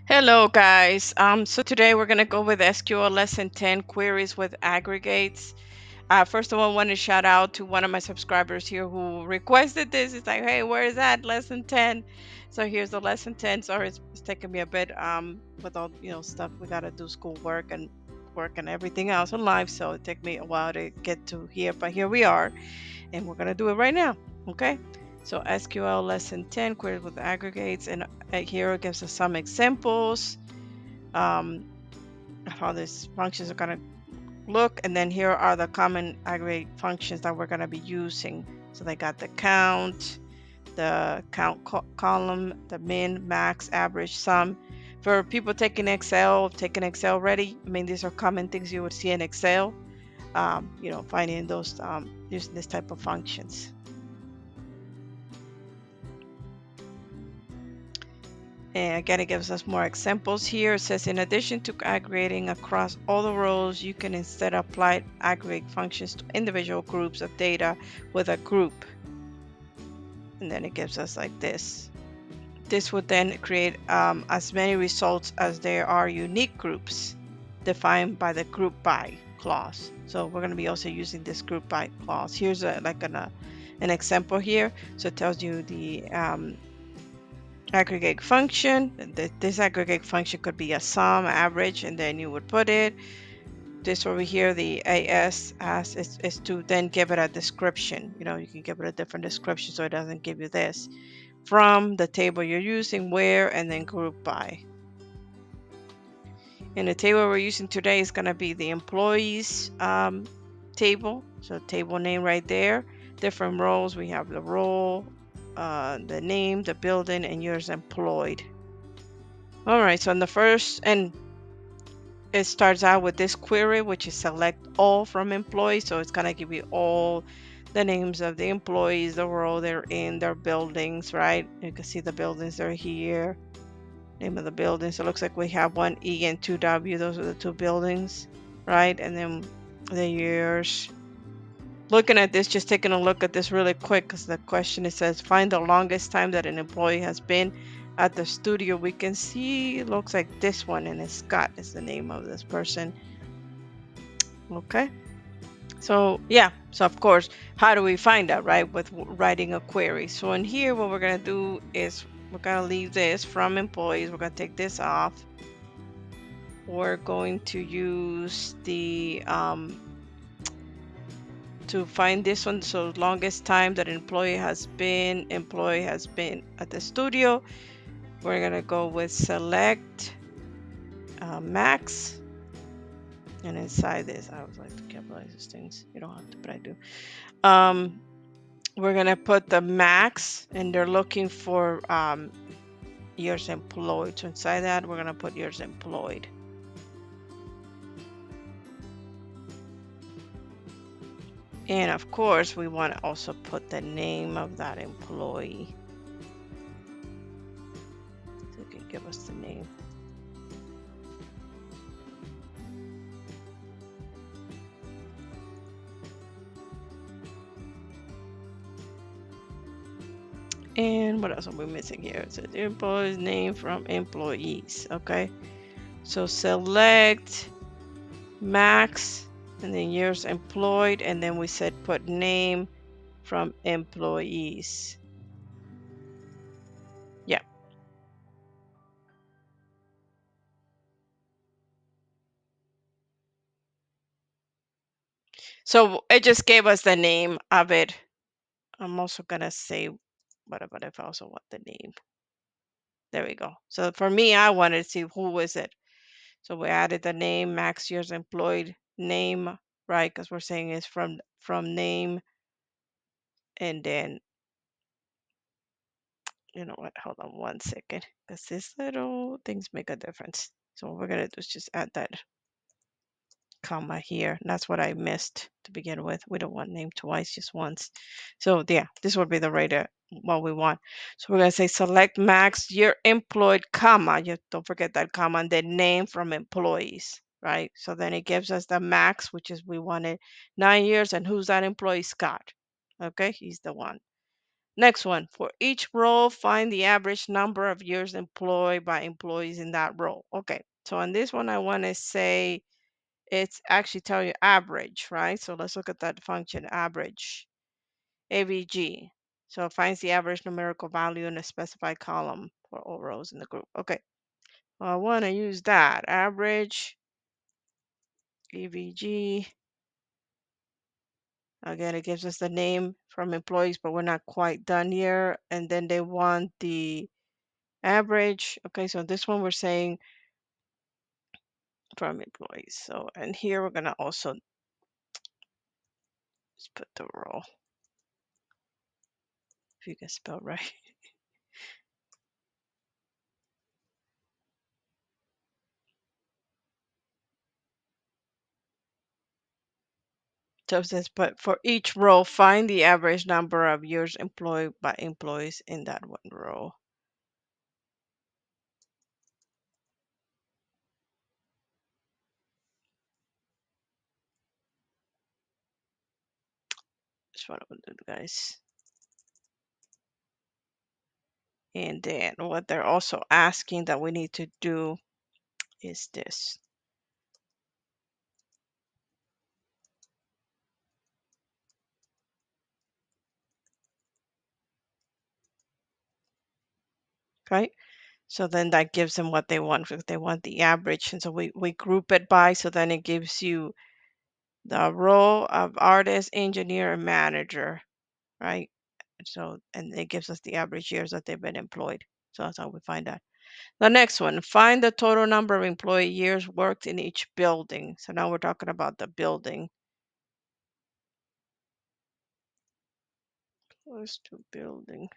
Hello, guys. So today we're going to go with SQL Lesson 10 queries with aggregates. First of all, I want to shout out to one of my subscribers here who requested this. It's like, hey, where is that lesson 10? So here's the lesson 10. Sorry, it's taking me a bit with all stuff we got to do, schoolwork and work and everything else in life. So it took me a while to get to here, but here we are, and we're going to do it right now. Okay. So SQL lesson 10 queries with aggregates, and here it gives us some examples um, of how these functions are going to look. And then here are the common aggregate functions that we're going to be using. So they got the count column, the min, max, average, sum. For people taking Excel already, I mean, these are common things you would see in Excel, finding those using this type of functions. And again, it gives us more examples here. It says, in addition to aggregating across all the rows, you can instead apply aggregate functions to individual groups of data with a group. And then it gives us like this. This would then create as many results as there are unique groups defined by the group by clause. So we're going to be also using this group by clause. Here's an example here. So it tells you the aggregate function. This aggregate function could be a sum, average, and then you would put it. This over here, the as is to then give it a description. You can give it a different description so it doesn't give you this. From the table you're using, where, and then group by. And the table we're using today is going to be the employees table. So table name right there. Different roles. We have the role, the name, the building, and years employed. All right, so in the first, and it starts out with this query, which is select all from employees. So it's going to give you all the names of the employees, the role they're in, their buildings, right? You can see the buildings are here, name of the building. So it looks like we have one E and two W. Those are the two buildings, right? And then the years. Looking at this, just taking a look at this really quick, because the question, it says find the longest time that an employee has been at the studio. We can see it looks like this one, and it's Scott is the name of this person. Okay, so yeah, so of course, how do we find that, right? With writing a query. So in here, what we're going to do is we're going to leave this from employees. We're going to take this off. We're going to use the to find this one. So longest time that employee has been at the studio, we're gonna go with select max. And inside this, I would like to capitalize these things. You don't have to, but I do. We're gonna put the max, and they're looking for years employed. So inside that, we're gonna put years employed. And of course, we want to also put the name of that employee. So you can give us the name. And what else are we missing here? It says the employee's name from employees. Okay. So select max and then years employed. And then we said put name from employees. Yeah. So it just gave us the name of it. I'm also going to say, what about if I also want the name? There we go. So for me, I wanted to see who is it. So we added the name, max years employed, name, right? Because we're saying it's from name, and then you know what? Hold on one second, because these little things make a difference. So what we're gonna do is just add that comma here. And that's what I missed to begin with. We don't want name twice, just once. So yeah, this would be the right what we want. So we're gonna say select max year employed, comma. You don't forget that comma, and then name from employees, right? So then it gives us the max, which is we wanted 9 years, and who's that employee? Scott. Okay, he's the one. Next one. For each role, find the average number of years employed by employees in that role. Okay. So on this one, I want to say it's actually tell you average, right? So let's look at that function, average, AVG. So it finds the average numerical value in a specified column for all rows in the group. Okay. Well, I want to use that average AVG. Again, it gives us the name from employees, but we're not quite done here. And then they want the average. Okay, so this one we're saying from employees. So, and here we're gonna also just put the role, if you can spell right. So it says, but for each row, find the average number of years employed by employees in that one row. That's what I would do, guys. And then what they're also asking that we need to do is this. Okay. So then that gives them what they want. If they want the average, and so we group it by, so then it gives you the role of artist, engineer, and manager, right? So, and it gives us the average years that they've been employed. So that's how we find that. The next one, find the total number of employee years worked in each building. So now we're talking about the building. Close to building.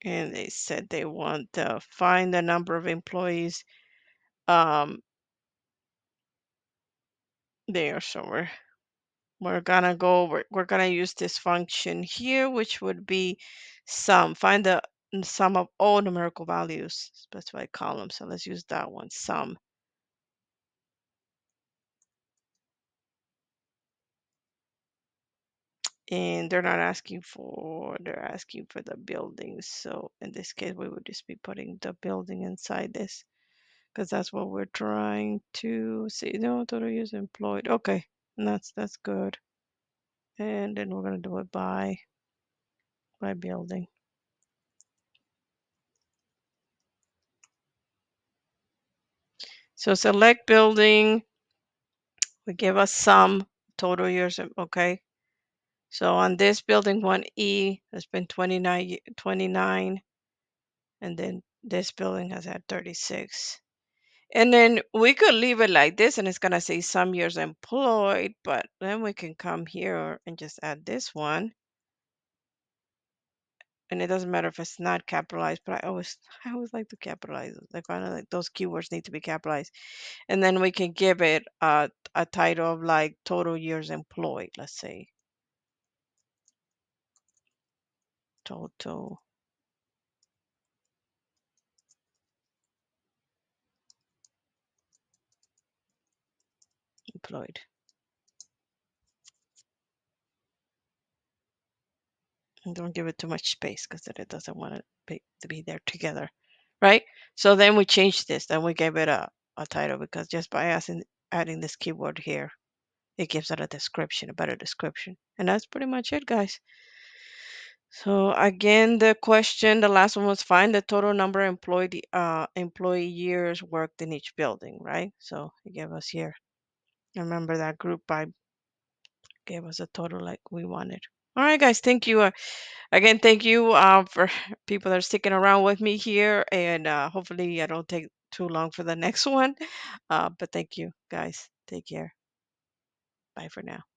And they said they want to find the number of employees um, there. So we're gonna go, we're gonna use this function here, which would be sum. Find the sum of all numerical values, specified column. So let's use that one, sum. And they're asking for the buildings. So in this case, we would just be putting the building inside this because that's what we're trying to see. No, total use employed. Okay, and that's good. And then we're gonna do it by building. So select building. We give us some total years. Okay. So on this building 1E, has been 29, and then this building has had 36. And then we could leave it like this and it's gonna say some years employed, but then we can come here and just add this one. And it doesn't matter if it's not capitalized, but I always like to capitalize it. Like kind of like those keywords need to be capitalized. And then we can give it a title of like total years employed, let's say. Total employed. And don't give it too much space because then it doesn't want to be there together, right? So then we change this. Then we give it a title because just by adding this keyword here, it gives it a description, a better description. And that's pretty much it, guys. So again, the question, the last one was find the total number of employee years worked in each building, right? So it gave us here. Remember that group by gave us a total like we wanted. All right, guys. Thank you. Again, thank you for people that are sticking around with me here, and hopefully I don't take too long for the next one. But thank you, guys. Take care. Bye for now.